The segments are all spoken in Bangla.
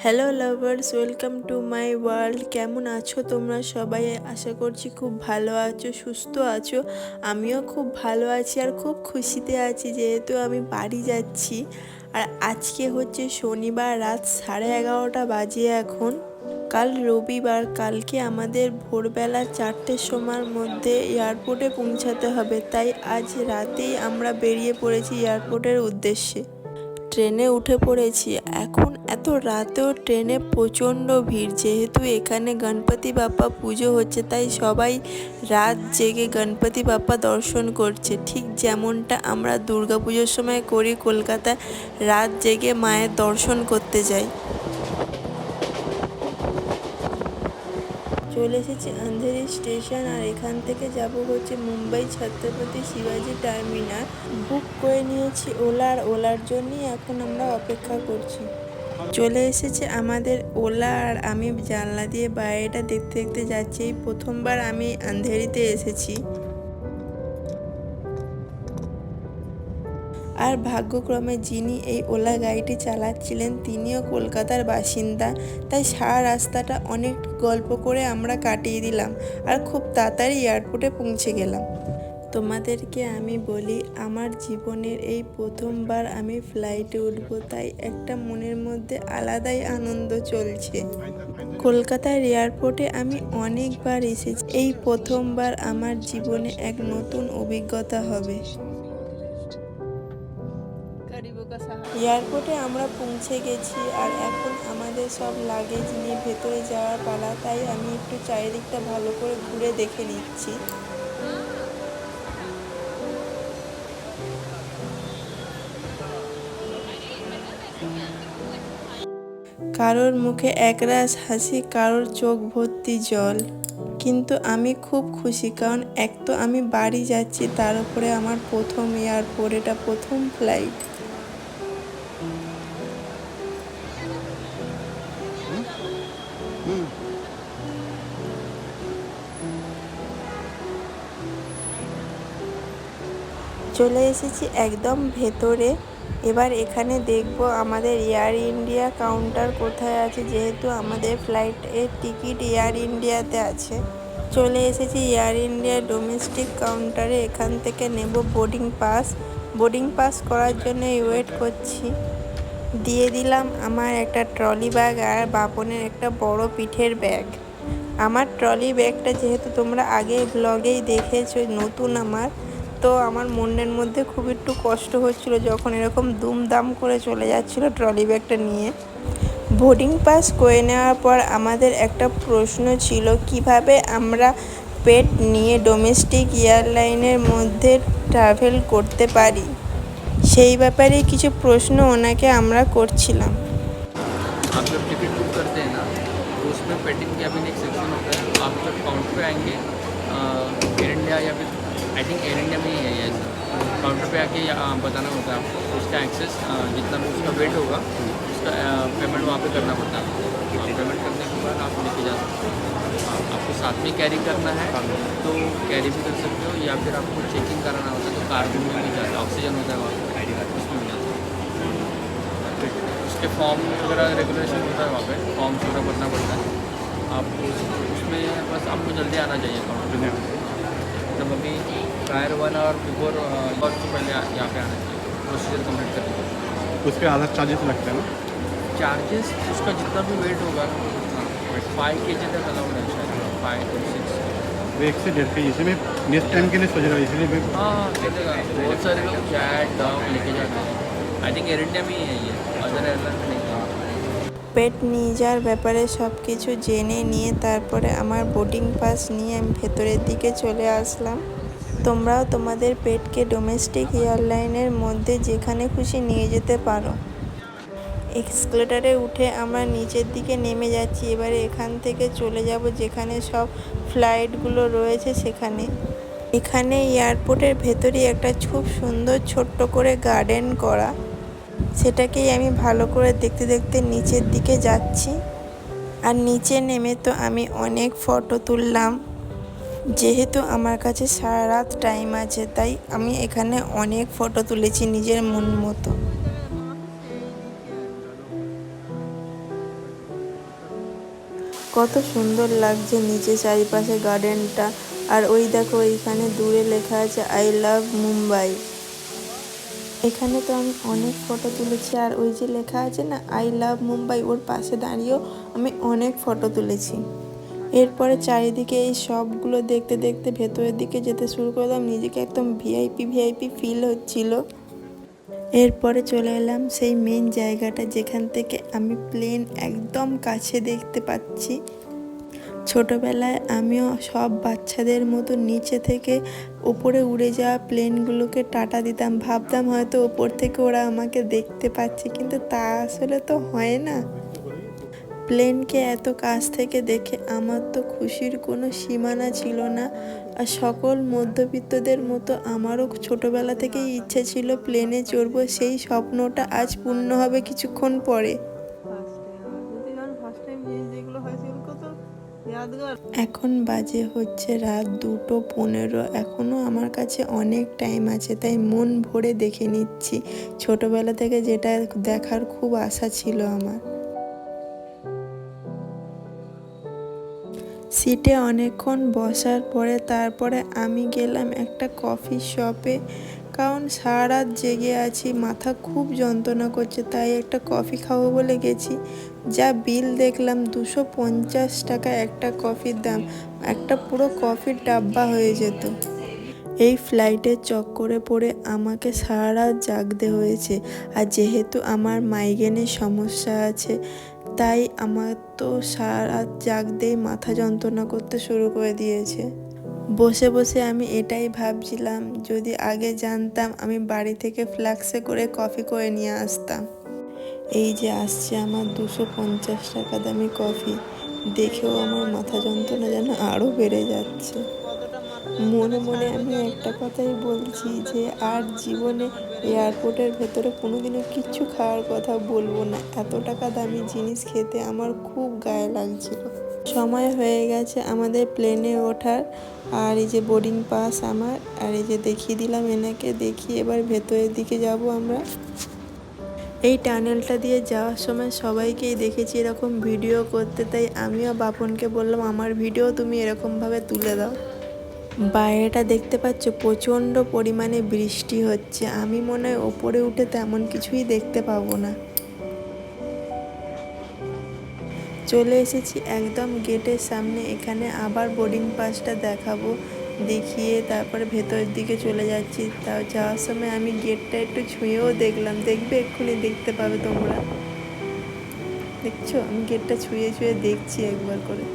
Hello lovers, welcome to my world. কেমন আছো তোমরা সবাই? আশা করছি খুব ভালো আছো, সুস্থ আছো। আমিও খুব ভালো আছি আর খুব খুশিতে আছি যেহেতু আমি বাড়ি যাচ্ছি। আর আজকে হচ্ছে শনিবার, রাত 11:30 বাজে এখন। কাল রবিবার, কালকে আমাদের ভোরবেলা 4টের সময়ের মধ্যে এয়ারপোর্টে পৌঁছাতে হবে, তাই আজ রাতেই আমরা বেরিয়ে পড়েছি এয়ারপোর্টের উদ্দেশ্যে। ট্রেনে উঠে পড়েছি। এখন এত রাতেও ট্রেনে প্রচণ্ড ভিড়, যেহেতু এখানে গণপতি বাপ্পা পুজো হচ্ছে তাই সবাই রাত জেগে গণপতি বাপ্পা দর্শন করছে, ঠিক যেমনটা আমরা দুর্গাপুজোর সময় করি কলকাতায়, রাত জেগে মায়ের দর্শন করতে যাই। চলে এসেছি আন্ধেরি স্টেশন, আর এখান থেকে যাব হচ্ছে মুম্বাই ছত্রপতি শিবাজি টার্মিনাল। বুক করে নিয়েছি ওলা, আর ওলার জন্যই এখন আমরা অপেক্ষা করছি। চলে এসেছে আমাদের ওলা, আর আমি জানলা দিয়ে বাইরেটা দেখতে দেখতে যাচ্ছি। এই প্রথমবার আমি আন্ধেরিতে এসেছি। আর ভাগ্যক্রমে যিনি এই ওলা গাড়িটি চালাচ্ছিলেন তিনিও কলকাতার বাসিন্দা, তাই সারা রাস্তাটা অনেক গল্প করে আমরা কাটিয়ে দিলাম আর খুব তাড়াতাড়ি এয়ারপোর্টে পৌঁছে গেলাম। তোমাদেরকে আমি বলি, আমার জীবনের এই প্রথমবার আমি ফ্লাইটে উঠবো, তাই একটা মনের মধ্যে আলাদাই আনন্দ চলছে। কলকাতার এয়ারপোর্টে আমি অনেকবার এসেছি, এই প্রথমবার আমার জীবনে এক নতুন অভিজ্ঞতা হবে। এয়ারপোর্টে আমরা পৌঁছে গেছি, আর এখন আমাদের সব লাগেজ নিয়ে ভেতরে যাওয়ার পালা, তাই আমি একটু চারিদিকটা ভালো করে ঘুরে দেখে নিচ্ছি। কারোর মুখে একরাশ হাসি, কারোর চোখ ভর্তি জল, কিন্তু আমি খুব খুশি, কারণ এক তো আমি বাড়ি যাচ্ছি, তার উপরে আমার প্রথম এয়ারপোর্ট, এটা প্রথম ফ্লাইট। চলে এসেছি একদম ভেতরে। এবার এখানে দেখব আমাদের এয়ার ইন্ডিয়া কাউন্টার কোথায় আছে, যেহেতু আমাদের ফ্লাইটের টিকিট এয়ার ইন্ডিয়াতে আছে। চলে এসেছি এয়ার ইন্ডিয়া ডোমেস্টিক কাউন্টারে। এখান থেকে নেব বোর্ডিং পাস। বোর্ডিং পাস করার জন্য ওয়েট করছি। দিয়ে দিলাম আমার একটা ট্রলি ব্যাগ আর বাপনের একটা বড় পিঠের ব্যাগ। আমার ট্রলি ব্যাগটা যেহেতু তোমরা আগে ব্লগেই দেখেছো, নতুন আমার, তো আমার মনের মধ্যে খুব একটু কষ্ট হচ্ছিল যখন এরকম দুমদাম করে চলে যাচ্ছিল ট্রলি ব্যাগটা নিয়ে। বোর্ডিং পাস করে নেওয়ার পর আমাদের একটা প্রশ্ন ছিল, কিভাবে আমরা পেট নিয়ে ডোমেস্টিক এয়ারলাইনের মধ্যে ট্রাভেল করতে পারি। সেই ব্যাপারে কিছু প্রশ্ন ওনাকে আমরা করছিলাম। आप जब टिकट बुक करते हैं ना, तो उसमें पेटिंग कैबिन एक सेक्शन होता है। आप जब काउंटर पे आएंगे, एयर इंडिया या फिर आई थिंक एयर इंडिया में ही है ये सर, काउंटर पे आके बताना होता है आपको उसका एक्सेस, जितना भी उसका वेट होगा उसका पेमेंट वहाँ पे करना पड़ता है। पेमेंट करने के बाद आप लेके जा सकते हो। आपको साथ में कैरी करना है तो कैरी भी कर सकते हो, या फिर आपको चेकिंग कराना होता है तो कार्गो में भी जाता है, ऑक्सीजन होता है वहाँ पर, उसमें भी जाता है। उसके फॉर्म वगैरह रेगुलेशन होता है वहाँ पे, फॉर्म्स वगैरह भरना पड़ता है आपको। उसमें बस आपको जल्दी आना चाहिए काउंटर पे। मतलब अभी प्रायर 1 आवर बिफोर वक्त से पहले यहाँ पे आना चाहिए, प्रोसीजर कम्प्लीट करने के लिए। उस पर अलग चार्जेस लगते हैं ना? चार्जेस उसका जितना भी वेट होगा ना, 5 kg तक अलाउड है शायद, 5 to 6। वो 1 से 1.5 kg, इसमें नेक्स्ट टाइम के लिए सोच रहा हूँ, इसलिए मैं हाँ कहतेगा बहुत सारे लोग कैट डॉग लेके जाते हैं। आई थिंक एयर इंडिया में ही है ये, अदर एयरलाइन में नहीं। পেট নিয়ে যাওয়ার ব্যাপারে সব কিছু জেনে নিয়ে তারপরে আমার বোর্ডিং পাস নিয়ে আমি ভেতরের দিকে চলে আসলাম। তোমরাও তোমাদের পেটকে ডোমেস্টিক এয়ারলাইনের মধ্যে যেখানে খুশি নিয়ে যেতে পারো। এক্সকেলেটারে উঠে আমরা নিচের দিকে নেমে যাচ্ছি। এবারে এখান থেকে চলে যাব যেখানে সব ফ্লাইটগুলো রয়েছে সেখানে। এখানে এয়ারপোর্টের ভেতরেই একটা খুব সুন্দর ছোট্ট করে গার্ডেন করা, সেটাকেই আমি ভালো করে দেখতে দেখতে নিচের দিকে যাচ্ছি। আর নিচে নেমে তো আমি অনেক ফটো তুললাম, যেহেতু আমার কাছে সারা রাত টাইম আছে, তাই আমি এখানে অনেক ফটো তুলেছি নিজের মন মতো। কত সুন্দর লাগছে নিচে চারিপাশে গার্ডেনটা। আর ওই দেখো এইখানে দূরে লেখা আছে আই লাভ মুম্বাই। এখানে তো আমি অনেক ফটো তুলেছি, আর ওই যে লেখা আছে না আই লাভ মুম্বাই, ওর পাশে দাঁড়িয়েও আমি অনেক ফটো তুলেছি। এরপরে চারিদিকে এই সবগুলো দেখতে দেখতে ভেতরের দিকে যেতে শুরু করলাম। নিজেকে একদম ভিআইপি ফিল হচ্ছিল। এরপরে চলে এলাম সেই মেন জায়গাটা যেখান থেকে আমি প্লেন একদম কাছে দেখতে পাচ্ছি। ছোটবেলায় আমিও সব বাচ্চাদের মতো নিচে থেকে ওপরে উড়ে যাওয়া প্লেনগুলোকে টাটা দিতাম, ভাবতাম হয়তো ওপর থেকে ওরা আমাকে দেখতে পাচ্ছে, কিন্তু তা আসলে তো হয় না। প্লেনকে এত কাছ থেকে দেখে আমার তো খুশির কোনো সীমানা ছিল না। আর সকল মধ্যবিত্তদের মতো আমারও ছোটবেলা থেকেই ইচ্ছে ছিল প্লেনে চড়বো, সেই স্বপ্নটা আজ পূর্ণ হবে কিছুক্ষণ পরে। এখন বাজে হচ্ছে রাত 2:15। এখনও আমার কাছে অনেক টাইম আছে, তাই মন ভরে দেখে নিচ্ছি। ছোটবেলা থেকে যেটা দেখার খুব আশা ছিল আমার। সিটে অনেকক্ষণ বসার পরে তারপরে আমি গেলাম একটা কফি শপে, কারণ সারা রাত জেগে আছি, মাথা খুব যন্ত্রণা করছে, তাই একটা কফি খাবো বলে গেছি। যা বিল দেখলাম 250 টাকা একটা কফির দাম, একটা পুরো কফির ডাব্বা হয়ে যেত। এই ফ্লাইটের চক্করে পড়ে আমাকে সারা রাত জাগতে হয়েছে। আর যেহেতু আমার মাইগ্রেনের সমস্যা আছে, তাই আমার তো সারা রাত জাগতেই মাথা যন্ত্রণা করতে শুরু করে দিয়েছে। বসে বসে আমি এটাই ভাবছিলাম, যদি আগে জানতাম আমি বাড়ি থেকে ফ্লাক্সে করে কফি করে নিয়ে আসতাম। এই যে আসছে আমার 250 টাকা দামি কফি, দেখেও আমার মাথা যন্ত্রণা যেন আরও বেড়ে যাচ্ছে। মনে মনে আমি একটা কথাই বলছি যে আর জীবনে এয়ারপোর্টের ভেতরে কোনোদিনও কিচ্ছু খাওয়ার কথা বলবো না। এত টাকা দামি জিনিস খেতে আমার খুব গায়ে লাগছিল। সময় হয়ে গেছে আমাদের প্লেনে ওঠার, আর এই যে বোর্ডিং পাস আমার, আর এই যে দেখিয়ে দিলাম এনাকে, দেখিয়ে এবার ভেতরের দিকে যাব আমরা। এই টানেলটা দিয়ে যাওয়ার সময় সবাইকেই দেখেছি এরকম ভিডিও করতে, তাই আমিও বাপনকে বললাম আমার ভিডিও তুমি এরকমভাবে তুলে দাও। বাইরেটা দেখতে পাচ্ছ প্রচণ্ড পরিমাণে বৃষ্টি হচ্ছে, আমি মনে হয় ওপরে উঠে তেমন কিছুই দেখতে পাবো না। চলে এসেছি একদম গেটের সামনে, এখানে আবার বোর্ডিং পাসটা দেখাবো, দেখিয়ে তারপরে ভেতরের দিকে চলে যাচ্ছি। তাও যাওয়ার সময় আমি গেটটা একটু ছুঁয়েও দেখলাম, দেখবে এক্ষুনি দেখতে পাবে তোমরা। দেখছো আমি গেটটা ছুঁয়ে ছুঁয়ে দেখছি একবার করে।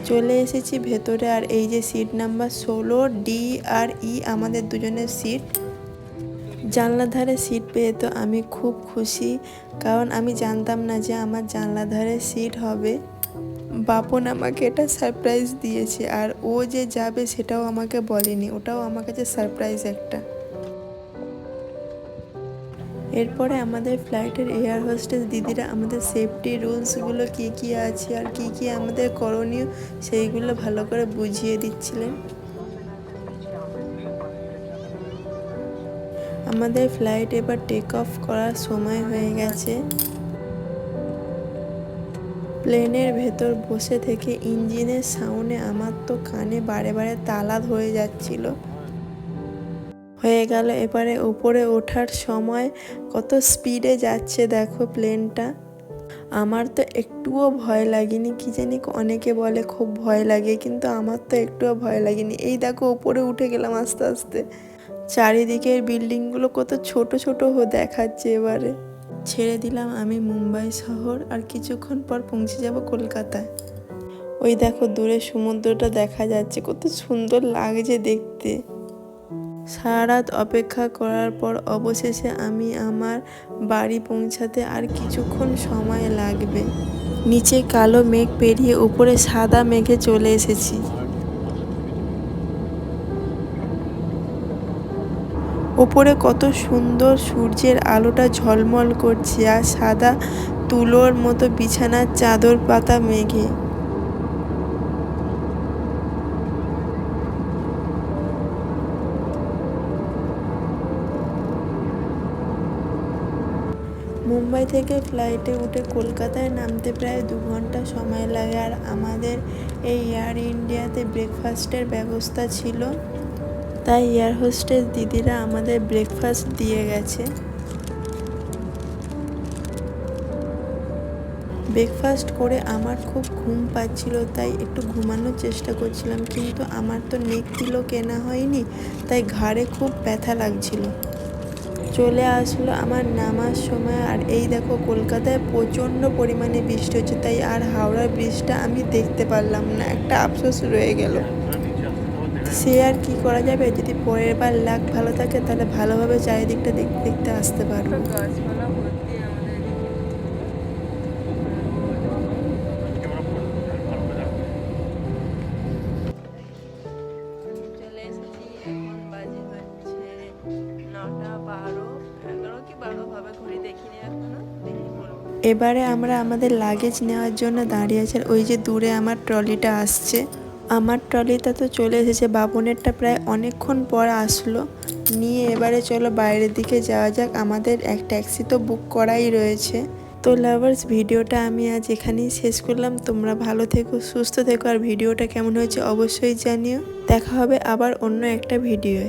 চলে এসেছি ভেতরে, আর এই যে সিট নাম্বার 16D আর E আমাদের দুজনের সিট। জানলার ধারে সিট পেয়ে তো আমি খুব খুশি, কারণ আমি জানতাম না যে আমার জানলার ধারে সিট হবে। বাপন আমাকে এটা সারপ্রাইজ দিয়েছে, আর ও যে যাবে সেটাও আমাকে বলেনি, ওটাও আমার কাছে সারপ্রাইজ একটা। এরপরে আমাদের ফ্লাইটের এয়ার হোস্টেস দিদিরা আমাদের সেফটি রুলসগুলো কী কী আছে আর কী কী আমাদের করণীয় সেইগুলো ভালো করে বুঝিয়ে দিচ্ছিলেন। আমাদের ফ্লাইট এবার টেক অফ করার সময় হয়ে গেছে। প্লেনের ভেতর বসে থেকে ইঞ্জিনের সাউন্ডে আমার তো কানে বারে বারে তালা ধরে যাচ্ছিল। হয়ে গেল এবারে উপরে ওঠার সময়, কত স্পিডে যাচ্ছে দেখো প্লেনটা। আমার তো একটুও ভয় লাগেনি, কি জানি অনেকে বলে খুব ভয় লাগে, কিন্তু আমার তো একটুও ভয় লাগেনি। এই দেখো উপরে উঠে গেলাম আস্তে আস্তে। চারিদিকের বিল্ডিংগুলো কত ছোট ছোট দেখাচ্ছে। এবারে ছেড়ে দিলাম আমি মুম্বাই শহর, আর কিছুক্ষণ পর পৌঁছে যাব কলকাতায়। ওই দেখো দূরে সমুদ্রটা দেখা যাচ্ছে, কত সুন্দর লাগছে দেখতে। সারা রাত অপেক্ষা করার পর অবশেষে আমি আমার বাড়ি পৌঁছাতে আর কিছুক্ষণ সময় লাগবে। নিচে কালো মেঘ পেরিয়ে উপরে সাদা মেঘে চলে এসেছি। ওপরে কত সুন্দর সূর্যের আলোটা ঝলমল করছে, আর সাদা তুলোর মতো বিছানার চাদর পাতা মেঘে। মুম্বাই থেকে ফ্লাইটে উঠে কলকাতায় নামতে প্রায় 2 ঘন্টা সময় লাগে। আর আমাদের এই এয়ার ইন্ডিয়াতে ব্রেকফাস্টের ব্যবস্থা ছিল, তাই এয়ার হোস্টেস দিদিরা আমাদের ব্রেকফাস্ট দিয়ে গেছে। ব্রেকফাস্ট করে আমার খুব ঘুম পাচ্ছিল, তাই একটু ঘুমানোর চেষ্টা করছিলাম, কিন্তু আমার তো নেক পিলো কেনা হয়নি, তাই ঘাড়ে খুব ব্যথা লাগছিল। চলে আসলো আমার নামার সময়। আর এই দেখো কলকাতায় প্রচণ্ড পরিমাণে বৃষ্টি হচ্ছে, তাই আর হাওড়ার ব্রিজটা আমি দেখতে পারলাম না, একটা আফসোস রয়ে গেল। সে আর কি করা যাবে, যদি পরের বার লাক ভালো থাকে তাহলে ভালোভাবে চারিদিকটা দেখতে দেখতে আসতে পারবো। গাছপালা ভর্তি আমাদের চলে এসেছি। এখন বাজে হচ্ছে 9টা 12, 11 কি 12 হবে, ঘড়ি দেখিনি এখনো, দেখি বলবো। এবারে আমরা আমাদের লাগেজ নেওয়ার জন্য দাঁড়িয়ে আছি। আর ওই যে দূরে আমার ট্রলিটা আসছে। আমার ট্রলিটা তো চলে এসেছে, বাবনেরটা প্রায় অনেকক্ষণ পর আসলো নিয়ে। এবারে চলো বাইরের দিকে যাওয়া যাক, আমাদের এক ট্যাক্সি তো বুক করাই রয়েছে। তো লাভার্স, ভিডিওটা আমি আজ এখানেই শেষ করলাম। তোমরা ভালো থেকো, সুস্থ থেকো, আর ভিডিওটা কেমন হয়েছে অবশ্যই জানিও। দেখা হবে আবার অন্য একটা ভিডিওয়।